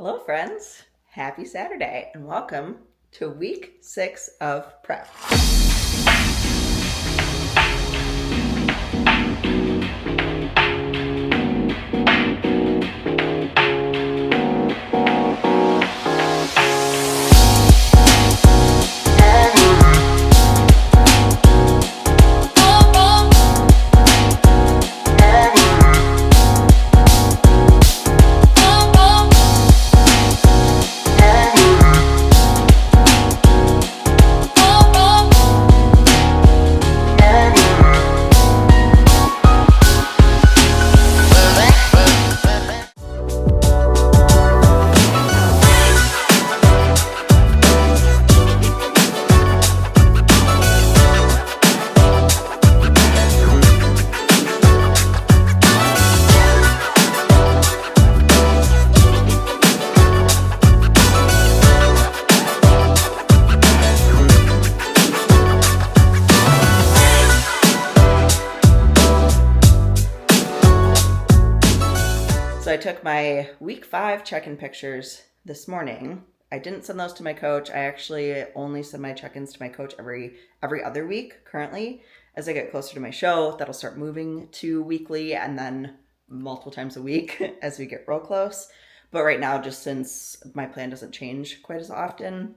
Hello friends, happy Saturday and welcome to week 6 of prep. So I took my week 5 check-in pictures this morning. I didn't send those to my coach. I actually only send my check-ins to my coach every other week currently. As I get closer to my show, that'll start moving to weekly and then multiple times a week as we get real close. But right now, just since my plan doesn't change quite as often,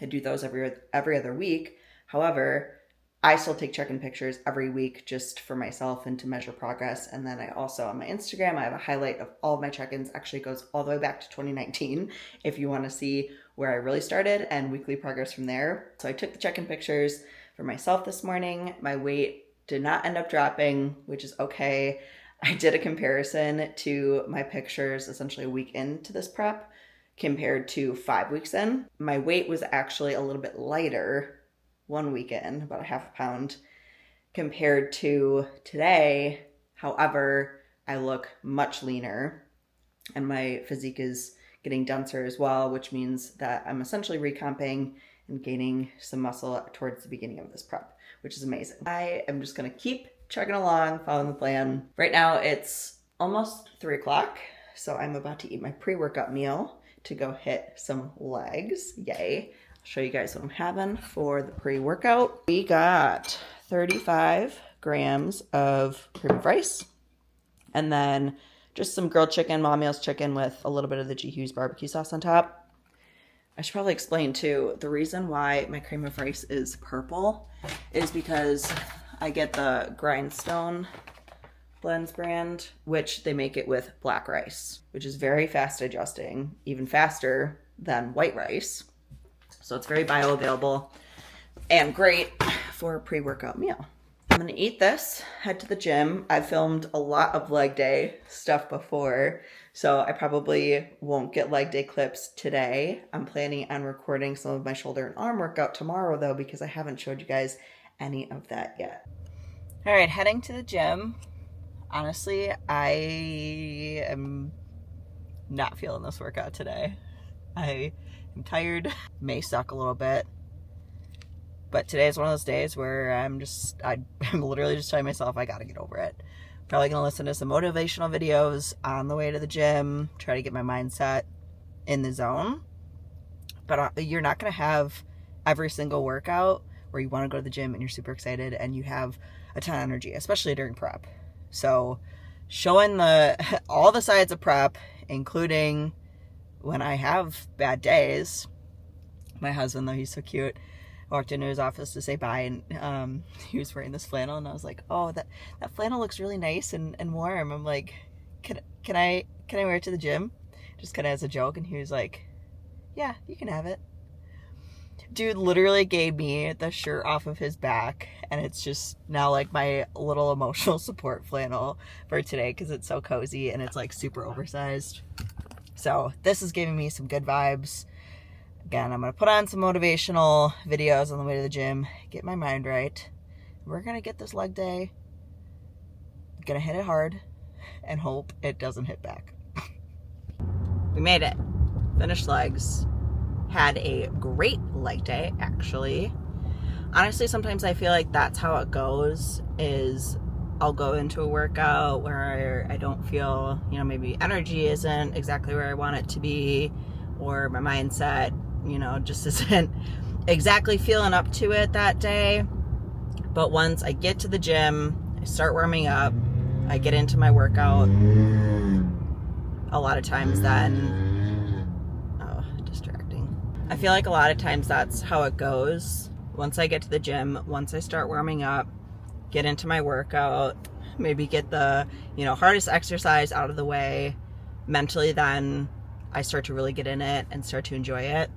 I do those every other week. However, I still take check-in pictures every week just for myself and to measure progress. And then I also, on my Instagram, I have a highlight of all of my check-ins. Actually, it goes all the way back to 2019 if you want to see where I really started and weekly progress from there. So I took the check-in pictures for myself this morning. My weight did not end up dropping, which is okay. I did a comparison to my pictures essentially a week into this prep compared to 5 weeks in. My weight was actually a little bit lighter 1 week in, about a half a pound compared to today. However, I look much leaner and my physique is getting denser as well, which means that I'm essentially recomping and gaining some muscle towards the beginning of this prep, which is amazing. I am just gonna keep chugging along, following the plan. Right now it's almost 3 o'clock, so I'm about to eat my pre-workout meal to go hit some legs. Yay. Show you guys what I'm having for the pre-workout. We got 35 grams of cream of rice and then just some grilled chicken, Mom Meals chicken with a little bit of the G. Hughes barbecue sauce on top. I should probably explain too, the reason why my cream of rice is purple is because I get the Grindstone Blends brand, which they make it with black rice, which is very fast digesting, even faster than white rice. So it's very bioavailable and great for a pre-workout meal. I'm gonna eat this, head to the gym. I've filmed a lot of leg day stuff before, so I probably won't get leg day clips today. I'm planning on recording some of my shoulder and arm workout tomorrow though, because I haven't showed you guys any of that yet. All right, heading to the gym. Honestly, I am not feeling this workout today. I'm tired, may suck a little bit, but today is one of those days where I'm literally just telling myself I gotta get over it. Probably gonna listen to some motivational videos on the way to the gym, try to get my mindset in the zone. But you're not gonna have every single workout where you want to go to the gym and you're super excited and you have a ton of energy, especially during prep. So showing all the sides of prep, including when I have bad days. My husband, though, he's so cute, walked into his office to say bye, and he was wearing this flannel, and I was like, oh, that flannel looks really nice and warm. I'm like, can I wear it to the gym? Just kind of as a joke, and he was like, yeah, you can have it. Dude literally gave me the shirt off of his back, and it's just now like my little emotional support flannel for today because it's so cozy and it's like super oversized. So this is giving me some good vibes. Again, I'm going to put on some motivational videos on the way to the gym, get my mind right. We're going to get this leg day. Going to hit it hard and hope it doesn't hit back. We made it. Finished legs. Had a great leg day, actually. Honestly, sometimes I feel like that's how it goes, is I'll go into a workout where I don't feel, you know, maybe energy isn't exactly where I want it to be, or my mindset, you know, just isn't exactly feeling up to it that day. But once I get to the gym, I start warming up, I get into my workout, a lot of times then, oh, distracting. I feel like a lot of times that's how it goes. Once I get to the gym, once I start warming up, get into my workout, maybe get the, you know, hardest exercise out of the way, mentally then I start to really get in it and start to enjoy it.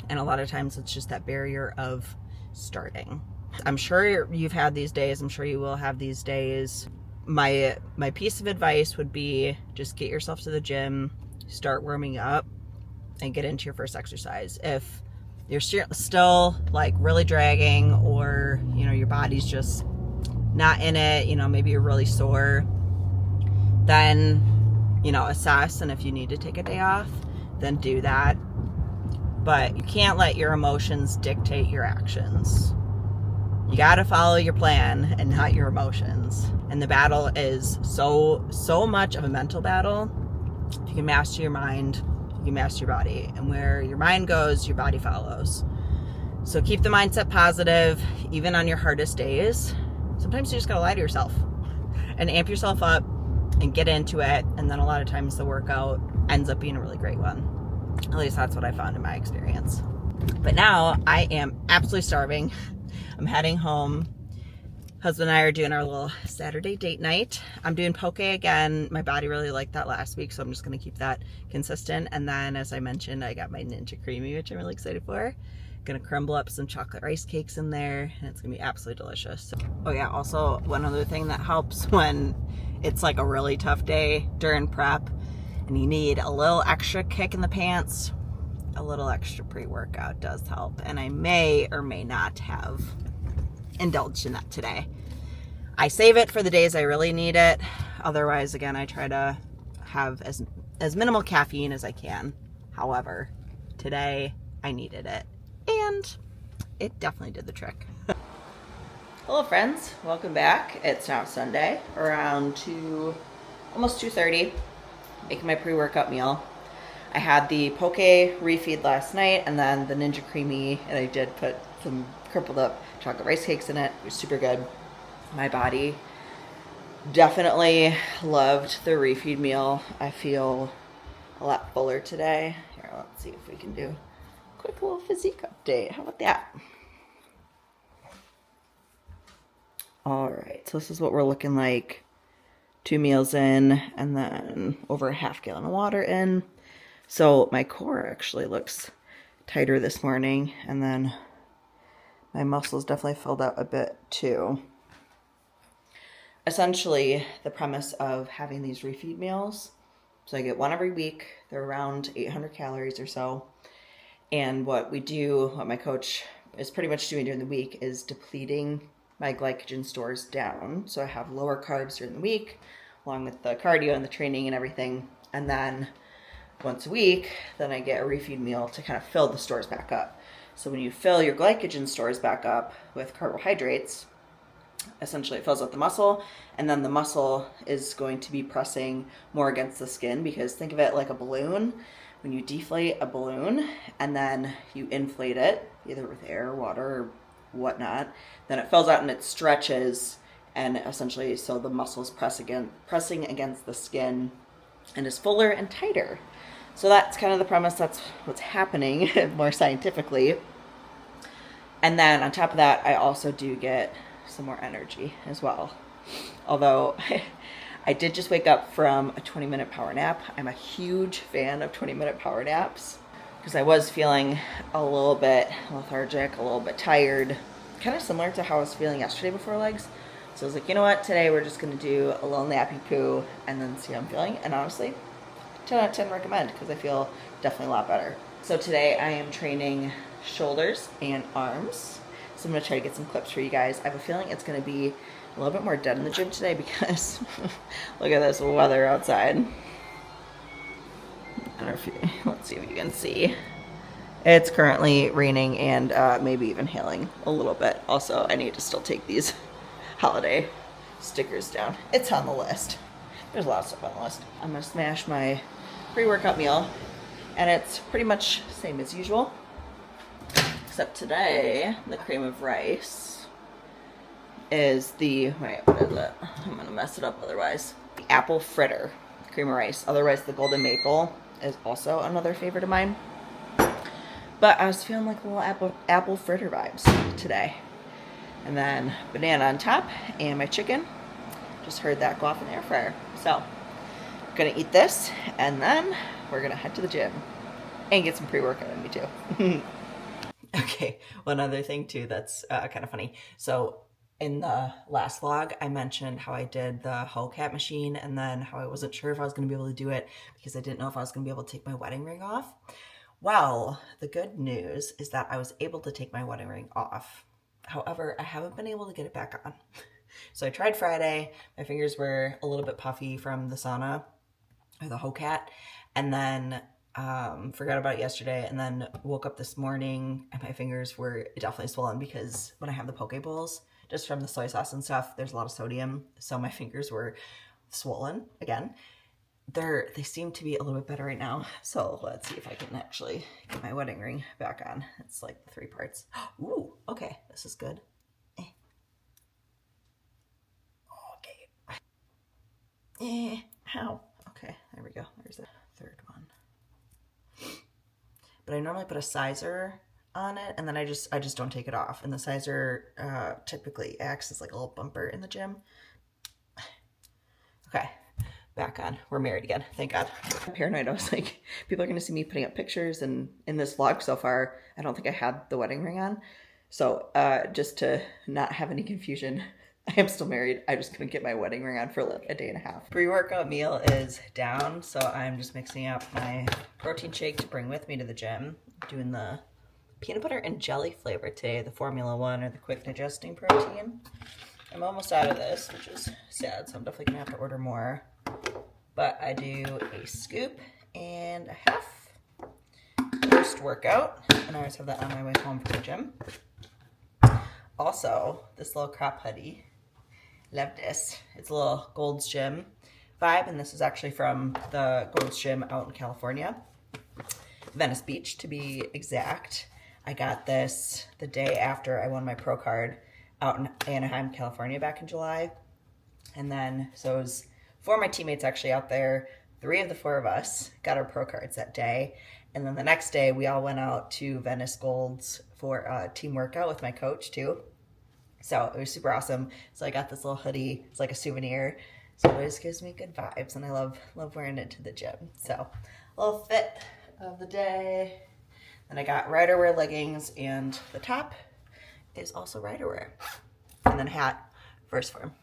And a lot of times it's just that barrier of starting. I'm sure you've had these days. I'm sure you will have these days. My piece of advice would be just get yourself to the gym, start warming up, and get into your first exercise. If you're still like really dragging, or, you know, your body's just not in it, you know, maybe you're really sore, then, you know, assess, and if you need to take a day off, then do that. But you can't let your emotions dictate your actions. You gotta follow your plan and not your emotions. And the battle is so much of a mental battle. If you can master your mind, you can master your body. And where your mind goes, your body follows. So keep the mindset positive, even on your hardest days. Sometimes you just gotta lie to yourself and amp yourself up and get into it. And then a lot of times the workout ends up being a really great one. At least that's what I found in my experience. But now I am absolutely starving. I'm heading home. Husband and I are doing our little Saturday date night. I'm doing poke again. My body really liked that last week, so I'm just gonna keep that consistent. And then, as I mentioned, I got my Ninja Creamy, which I'm really excited for. Gonna crumble up some chocolate rice cakes in there, and it's gonna be absolutely delicious. Oh yeah, also one other thing that helps when it's like a really tough day during prep and you need a little extra kick in the pants, a little extra pre-workout does help. And I may or may not have indulged in that today. I save it for the days I really need it. Otherwise, again, I try to have as minimal caffeine as I can. However, today I needed it, and it definitely did the trick. Hello friends, welcome back. It's now Sunday, around almost 2:30, making my pre-workout meal. I had the poke refeed last night, and then the Ninja Creamy, and I did put some crumpled up chocolate rice cakes in it. It was super good. My body definitely loved the refeed meal. I feel a lot fuller today. Here, let's see if we can do a quick little physique update. How about that? All right, so this is what we're looking like. 2 meals in, and then over a half gallon of water in. So my core actually looks tighter this morning, and then my muscles definitely filled out a bit too. Essentially, the premise of having these refeed meals, so I get one every week. They're around 800 calories or so. And what my coach is pretty much doing during the week is depleting my glycogen stores down. So I have lower carbs during the week, along with the cardio and the training and everything. And then once a week, then I get a refeed meal to kind of fill the stores back up. So when you fill your glycogen stores back up with carbohydrates, essentially it fills up the muscle, and then the muscle is going to be pressing more against the skin, because think of it like a balloon. When you deflate a balloon and then you inflate it, either with air, water, or whatnot, then it fills out and it stretches, and essentially so the muscles pressing against the skin and is fuller and tighter. So that's kind of the premise. That's what's happening more scientifically. And then on top of that, I also do get some more energy as well. Although I did just wake up from a 20-minute power nap. I'm a huge fan of 20-minute power naps because I was feeling a little bit lethargic, a little bit tired, kind of similar to how I was feeling yesterday before legs. So I was like, you know what, today we're just going to do a little nappy poo and then see how I'm feeling. And honestly, 10 out of 10 recommend, because I feel definitely a lot better. So today I am training shoulders and arms. So I'm going to try to get some clips for you guys. I have a feeling it's going to be a little bit more dead in the gym today because look at this weather outside. I don't know if let's see if you can see. It's currently raining and maybe even hailing a little bit. Also, I need to still take these holiday stickers down. It's on the list. There's a lot of stuff on the list. I'm gonna smash my pre-workout meal, and it's pretty much same as usual, except today the cream of rice is the, wait, what is it? I'm gonna mess it up otherwise. The apple fritter cream of rice, otherwise the golden maple, is also another favorite of mine. But I was feeling like a little apple fritter vibes today. And then banana on top, and my chicken. Just heard that go off in the air fryer. So, gonna eat this, and then we're gonna head to the gym and get some pre-workout in me too. Okay, one other thing too that's kind of funny. So in the last vlog, I mentioned how I did the hoe cat machine, and then how I wasn't sure if I was gonna be able to do it because I didn't know if I was gonna be able to take my wedding ring off. Well, the good news is that I was able to take my wedding ring off. However, I haven't been able to get it back on. So I tried Friday. My fingers were a little bit puffy from the sauna or the hoe cat, and then forgot about it yesterday, and then woke up this morning and my fingers were definitely swollen because when I have the poke bowls, just from the soy sauce and stuff, there's a lot of sodium, so my fingers were swollen again. They seem to be a little bit better right now, so let's see if I can actually get my wedding ring back on. It's like 3 parts. Ooh, okay, this is good. How? Okay, there we go. There's the third one. But I normally put a sizer on it, and then I just don't take it off. And the sizer typically acts as like a little bumper in the gym. Okay, back on. We're married again, thank God. I'm paranoid. I was like, people are gonna see me putting up pictures, and in this vlog so far, I don't think I had the wedding ring on. So just to not have any confusion, I am still married. I just couldn't get my wedding ring on for like a day and a half. Pre-workout meal is down, so I'm just mixing up my protein shake to bring with me to the gym. Doing the peanut butter and jelly flavor today, the Formula 1 or the quick digesting protein. I'm almost out of this, which is sad, so I'm definitely gonna have to order more. But I do a scoop and a half post-workout, and I always have that on my way home from the gym. Also, this little crop hoodie. Love this. It's a little Gold's Gym vibe, and this is actually from the Gold's Gym out in California. Venice Beach, to be exact. I got this the day after I won my pro card out in Anaheim, California back in July. And then, so it was 4 of my teammates actually out there. 3 of the 4 of us got our pro cards that day. And then the next day, we all went out to Venice Gold's for a team workout with my coach too. So it was super awesome. So I got this little hoodie. It's like a souvenir. So it just gives me good vibes, and I love wearing it to the gym. So a little fit of the day. Then I got rider wear leggings, and the top is also rider wear. And then a hat, first Phorm.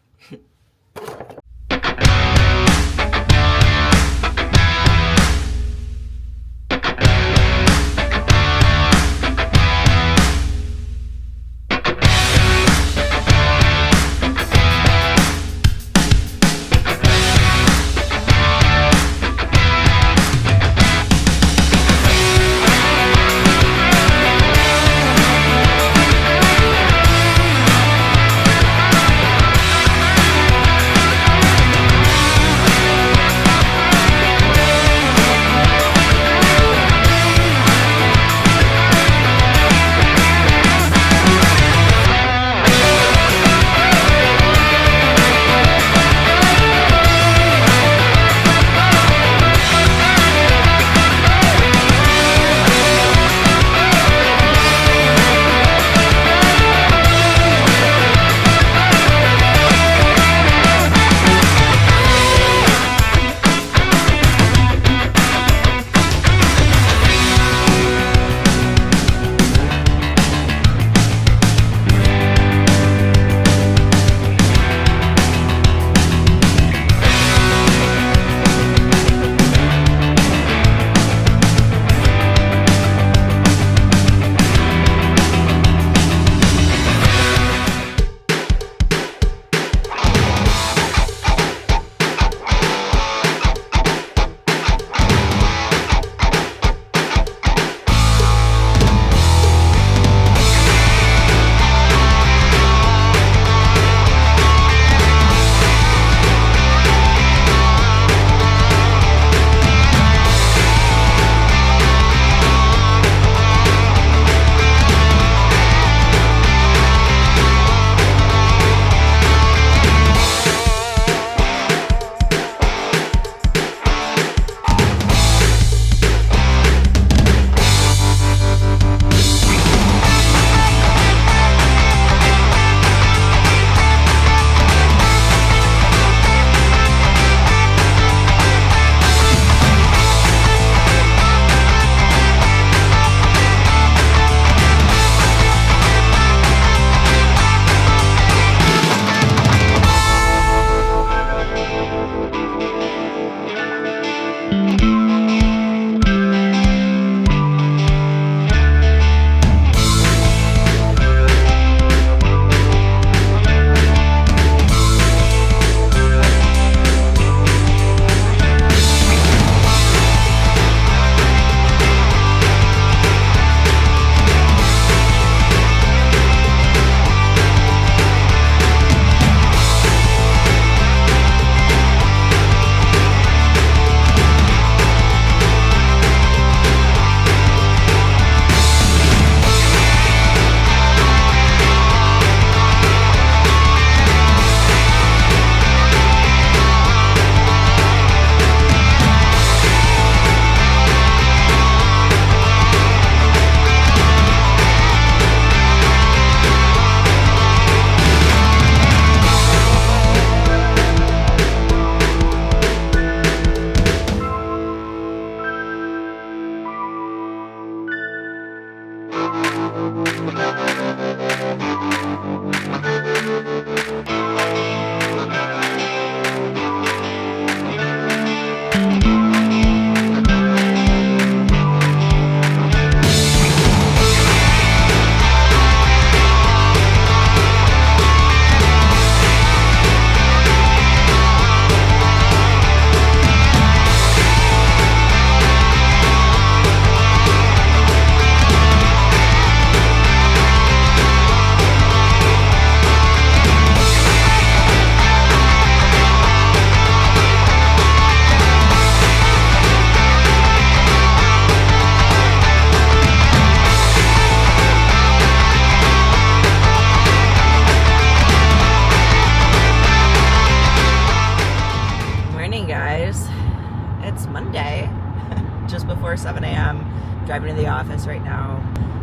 I'm driving to the office right now.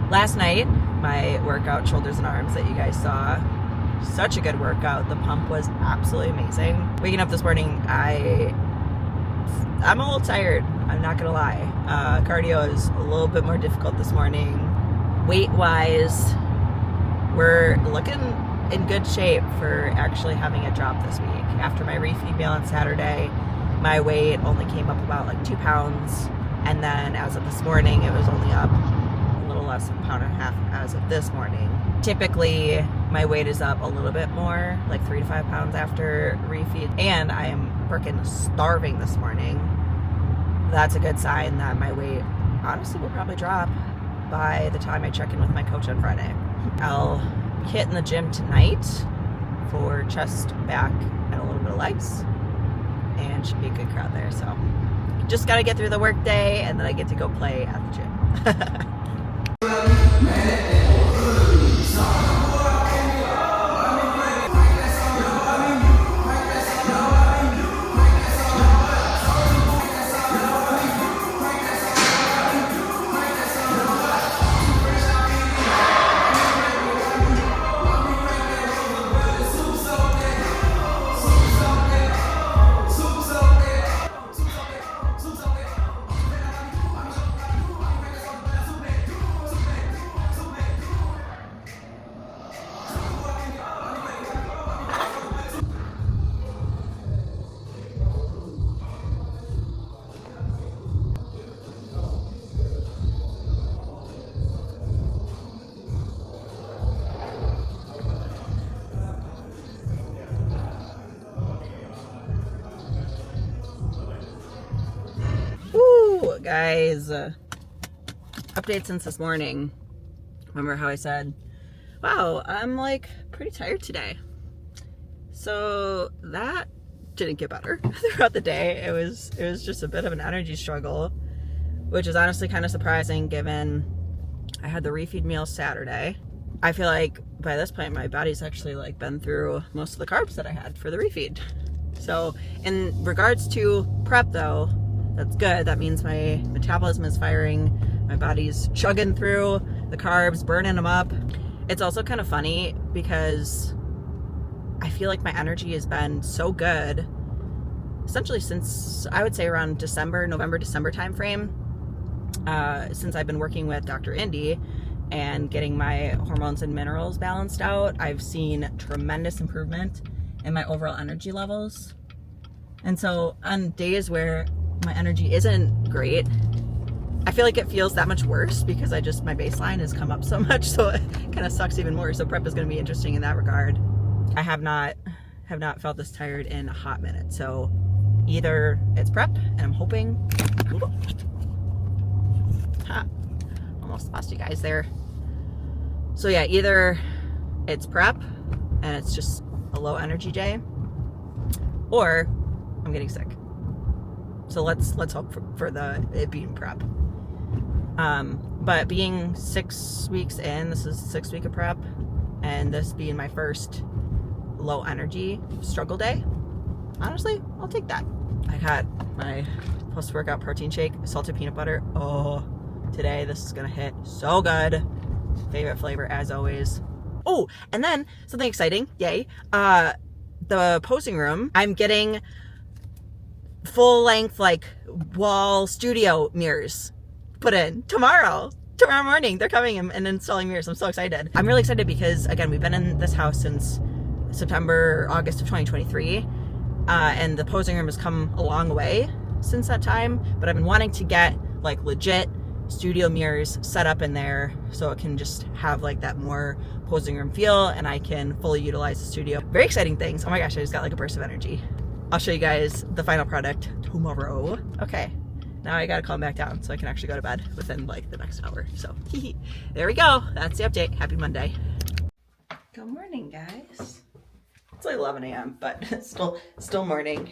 Last night, my workout, shoulders and arms that you guys saw, such a good workout. The pump was absolutely amazing. Waking up this morning, I'm a little tired, I'm not gonna lie. Cardio is a little bit more difficult this morning. Weight-wise, we're looking in good shape for actually having a drop this week. After my refeed meal on Saturday, my weight only came up about like 2 pounds, and then as of this morning, it was only up a little less than 1.5 pounds as of this morning. Typically, my weight is up a little bit more, like 3 to 5 pounds after refeed, and I am freaking starving this morning. That's a good sign that my weight honestly will probably drop by the time I check in with my coach on Friday. I'll be hitting the gym tonight for chest, back, and a little bit of legs, and should be a good crowd there. So just gotta get through the work day, and then I get to go play at the gym. Woo, guys, update since this morning. Remember how I said, wow, I'm like pretty tired today. So that didn't get better throughout the day. It was just a bit of an energy struggle, which is honestly kind of surprising given I had the refeed meal Saturday. I feel like by this point my body's actually like been through most of the carbs that I had for the refeed. So in regards to prep though, that's good. That means my metabolism is firing, my body's chugging through the carbs, burning them up. It's also kind of funny because I feel like my energy has been so good essentially since I would say around November, December timeframe, since I've been working with Dr. Indy and getting my hormones and minerals balanced out. I've seen tremendous improvement in my overall energy levels. And so on days where my energy isn't great, I feel like it feels that much worse because my baseline has come up so much, so it kind of sucks even more. So prep is going to be interesting in that regard. I have not felt this tired in a hot minute. So either it's prep, and I'm hoping, almost lost you guys there. So yeah, either it's prep and it's just a low energy day, or I'm getting sick. So let's hope for it being prep. But being 6 weeks in, this is the 6th week of prep, and this being my first low energy struggle day, honestly, I'll take that. I got my post-workout protein shake, salted peanut butter. Oh, today this is gonna hit so good. Favorite flavor as always. Oh, and then something exciting, yay. The posing room, I'm getting full length like wall studio mirrors put in tomorrow morning. They're coming and installing mirrors. I'm so excited. I'm really excited because again, we've been in this house since September, August of 2023, and the posing room has come a long way since that time, but I've been wanting to get like legit studio mirrors set up in there so it can just have like that more posing room feel and I can fully utilize the studio. Very exciting things. Oh my gosh, I just got like a burst of energy. I'll show you guys the final product tomorrow. Okay, now I gotta calm back down so I can actually go to bed within like the next hour. So there we go. That's the update. Happy Monday. Good morning, guys. It's like 11 a.m., but it's still morning.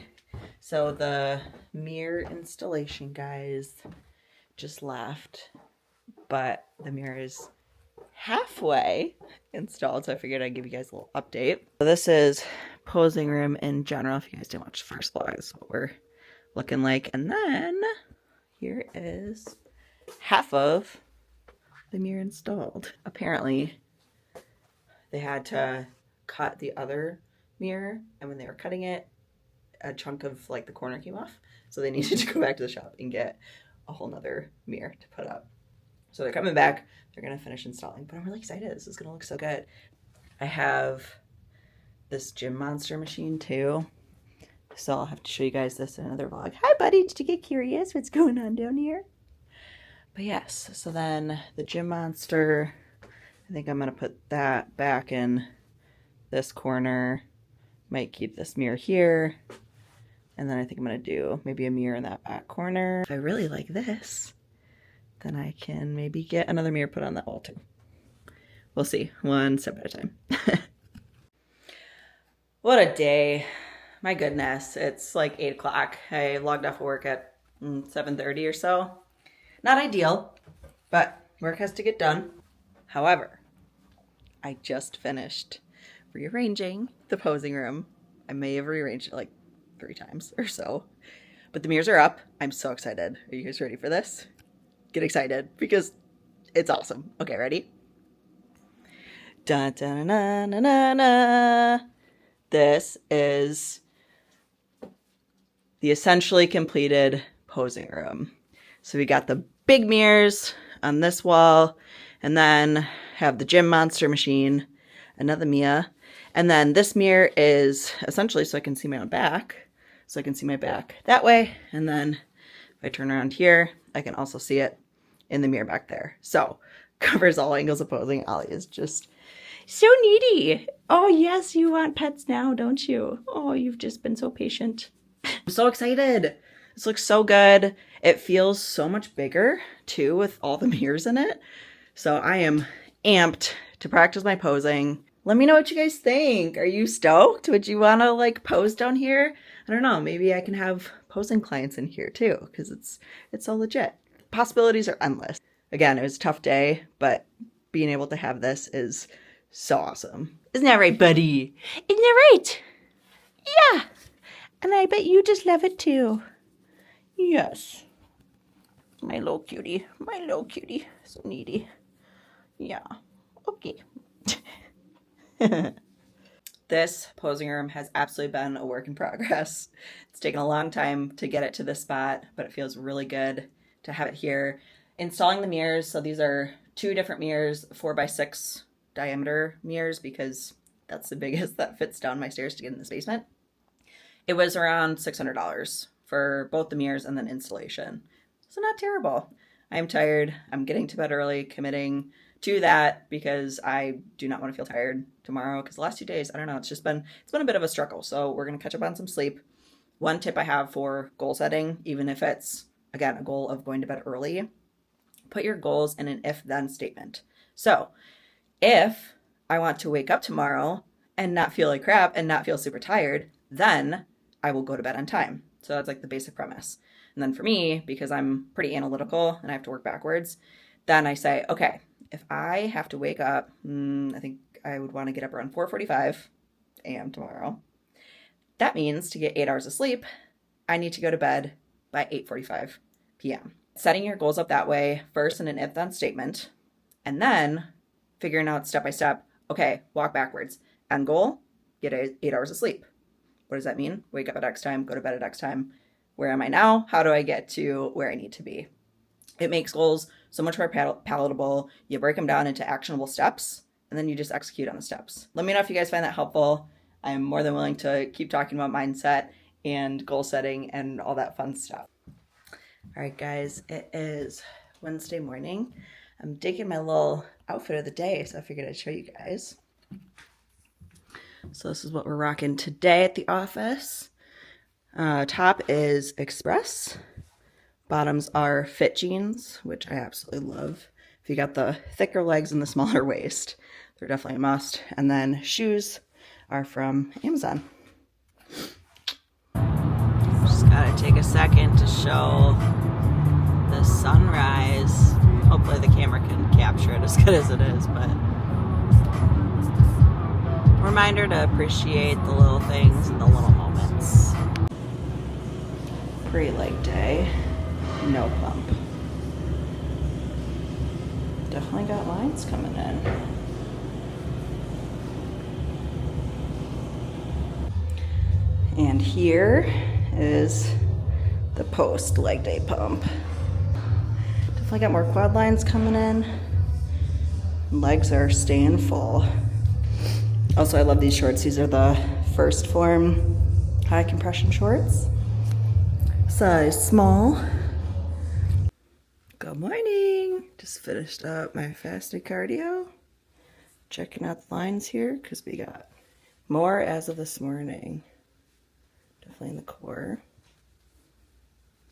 So the mirror installation guys just left, but the mirror is halfway installed, so I figured I'd give you guys a little update. So this is posing room in general. If you guys didn't watch the first vlog, this is what we're looking like. And then here is half of the mirror installed. Apparently, they had to cut the other mirror, and when they were cutting it, a chunk of like the corner came off. So they needed to go back to the shop and get a whole nother mirror to put up. So they're coming back. They're going to finish installing, but I'm really excited. This is going to look so good. I have this Gym Monster machine too. So I'll have to show you guys this in another vlog. Hi, buddy. Did you get curious what's going on down here? But yes, so then the Gym Monster, I think I'm going to put that back in this corner. Might keep this mirror here. And then I think I'm going to do maybe a mirror in that back corner. If I really like this, then I can maybe get another mirror put on that wall too. We'll see, one step at a time. What a day. My goodness, it's like 8 o'clock. I logged off of work at 7:30 or so. Not ideal, but work has to get done. However, I just finished rearranging the posing room. I may have rearranged it like 3 times or so, but the mirrors are up. I'm so excited. Are you guys ready for this? Get excited because it's awesome. Okay, ready? Dun, dun, dun, dun, dun, dun. This is the essentially completed posing room. So we got the big mirrors on this wall, and then have the Gym Monster machine, another mirror, and then this mirror is essentially so I can see my own back. So I can see my back that way, and then if I turn around here, I can also see it in the mirror back there. So covers all angles of posing. Ollie is just so needy. Oh yes, you want pets now, don't you? Oh, you've just been so patient. I'm so excited. This looks so good. It feels so much bigger too with all the mirrors in it. So I am amped to practice my posing. Let me know what you guys think. Are you stoked? Would you want to like pose down here? I don't know. Maybe I can have posing clients in here too because it's so legit. Possibilities are endless. Again, it was a tough day, but being able to have this is so awesome. Isn't that right, buddy? Isn't that right? Yeah. And I bet you just love it too. Yes. My little cutie. My little cutie. So needy. Yeah. Okay. This posing room has absolutely been a work in progress. It's taken a long time to get it to this spot, but it feels really good to have it here. Installing the mirrors, so these are 2 different mirrors, 4x6 diameter mirrors, because that's the biggest that fits down my stairs to get in this basement. It was around $600 for both the mirrors and then installation. So not terrible. I'm tired. I'm getting to bed early, committing to that because I do not want to feel tired tomorrow because the last 2 days, I don't know, it's been a bit of a struggle. So we're going to catch up on some sleep. One tip I have for goal setting, even if it's, again, a goal of going to bed early, put your goals in an if-then statement. So if I want to wake up tomorrow and not feel like crap and not feel super tired, then I will go to bed on time. So that's like the basic premise. And then for me, because I'm pretty analytical and I have to work backwards, then I say, okay, if I have to wake up, I think I would want to get up around 4:45 a.m. tomorrow. That means to get 8 hours of sleep, I need to go to bed by 8:45 p.m. Setting your goals up that way, first in an if-then statement, and then figuring out step by step, okay, walk backwards. End goal, get 8 hours of sleep. What does that mean? Wake up at X time, go to bed at X time. Where am I now? How do I get to where I need to be? It makes goals so much more palatable. You break them down into actionable steps, and then you just execute on the steps. Let me know if you guys find that helpful. I'm more than willing to keep talking about mindset and goal setting and all that fun stuff. All right, guys, it is Wednesday morning. I'm digging my little outfit of the day, so I figured I'd show you guys. So this is what we're rocking today at the office. Top is Express. Bottoms are fit jeans, which I absolutely love. If you got the thicker legs and the smaller waist, they're definitely a must. And then shoes are from Amazon. Just gotta take a second to show the sunrise. Hopefully the camera can capture it as good as it is, but reminder to appreciate the little things and the little moments. Great leg day. No bump. definitely got lines coming in. And here is the post leg day pump. Definitely got more quad lines coming in. Legs are staying full. Also, I love these shorts. These are the First Phorm high compression shorts. Size small. Good morning. Just finished up my fasted cardio. Checking out the lines here because we got more as of this morning. Definitely in the core.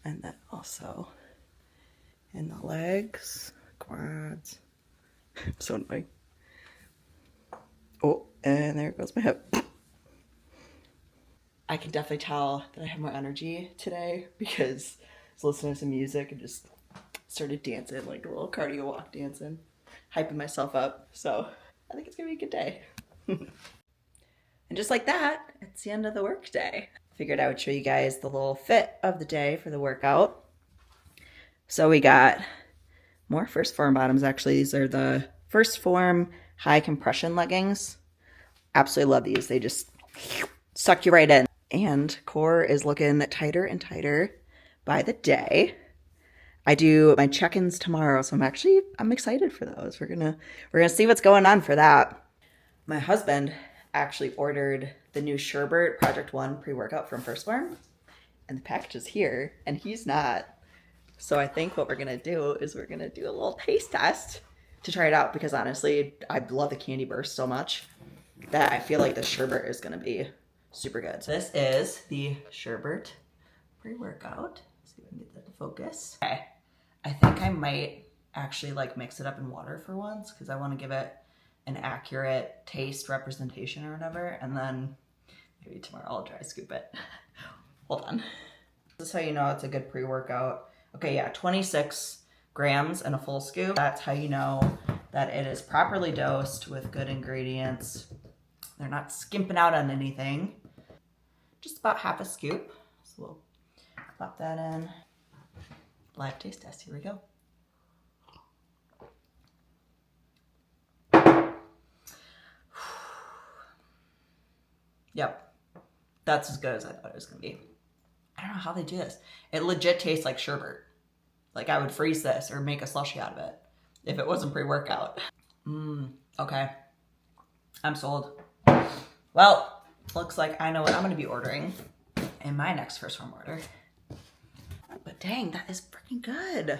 And then also in the legs, quads. So annoying. Oh, and there goes my hip. I can definitely tell that I have more energy today because I was listening to some music and just started dancing, like a little cardio walk dancing, hyping myself up. So I think it's gonna be a good day. And just like that, it's the end of the work day. Figured I would show you guys the little fit of the day for the workout. So we got more First Phorm bottoms. Actually, these are the First Phorm high compression leggings. Absolutely love these. They just suck you right in. And core is looking tighter and tighter by the day. I do my check-ins tomorrow, so I'm excited for those. We're gonna see what's going on for that. My husband actually ordered the new Sherbet Project 1 pre-workout from First Phorm, and the package is here, and he's not. So I think what we're gonna do is we're gonna do a little taste test to try it out, because honestly, I love the Candy Burst so much that I feel like the Sherbet is gonna be super good. So this is the Sherbet pre-workout. See if I can get that to focus. Okay, I think I might actually like mix it up in water for once because I want to give it an accurate taste representation or whatever, and then maybe tomorrow I'll dry scoop it. Hold on. This is how you know it's a good pre-workout. Okay, yeah, 26 grams and a full scoop. That's how you know that it is properly dosed with good ingredients. They're not skimping out on anything. Just about half a scoop. So we'll pop that in. Live taste test, here we go. Yep, that's as good as I thought it was gonna be. I don't know how they do this. It legit tastes like sherbet. Like I would freeze this or make a slushie out of it if it wasn't pre-workout. Okay, I'm sold. Well, looks like I know what I'm gonna be ordering in my next First Phorm order. But dang, that is freaking good.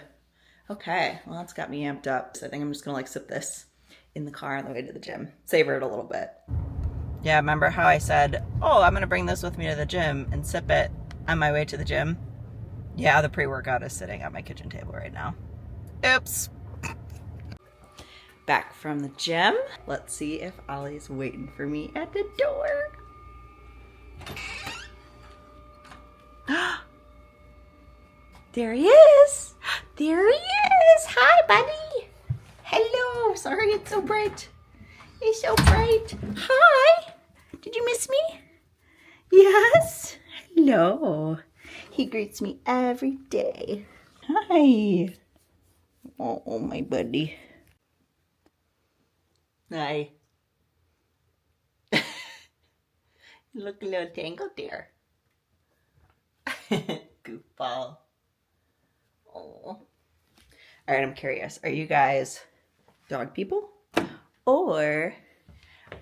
Okay, well, that's got me amped up. So I think I'm just gonna like sip this in the car on the way to the gym. Savor it a little bit. Yeah, remember how I said, oh, I'm gonna bring this with me to the gym and sip it on my way to the gym? Yeah, the pre-workout is sitting at my kitchen table right now. Oops. Back from the gym. Let's see if Ollie's waiting for me at the door. There he is. There he is. Hi, buddy. Hello. Sorry it's so bright. It's so bright. Hi. Did you miss me? Yes. Hello. He greets me every day. Hi. Oh, my buddy. Hi. You look a little tangled there. Goofball. Oh. All right, I'm curious. Are you guys dog people? Or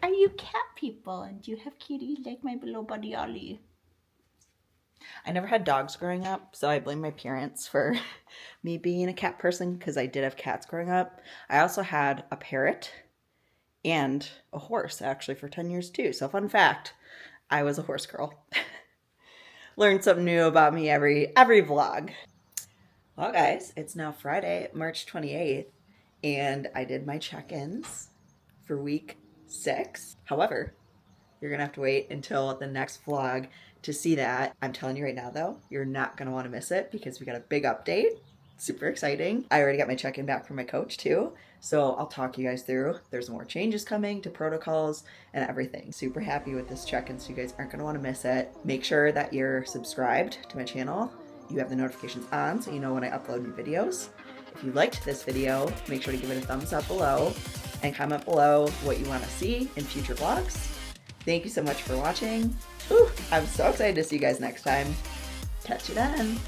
are you cat people and do you have kitties like my little buddy Ollie? I never had dogs growing up, so I blame my parents for me being a cat person because I did have cats growing up. I also had a parrot and a horse actually for 10 years too. So fun fact, I was a horse girl. Learn something new about me every vlog. Well guys, it's now Friday, March 28th, and I did my check-ins for week 6. However, you're gonna have to wait until the next vlog to see that. I'm telling you right now though, you're not gonna wanna miss it because we got a big update. Super exciting. I already got my check-in back from my coach too, so I'll talk you guys through. There's more changes coming to protocols and everything. Super happy with this check-in, so you guys aren't gonna wanna miss it. Make sure that you're subscribed to my channel. You have the notifications on so you know when I upload new videos. If you liked this video, make sure to give it a thumbs up below and comment below what you want to see in future vlogs. Thank you so much for watching. Whew, I'm so excited to see you guys next time. Catch you then.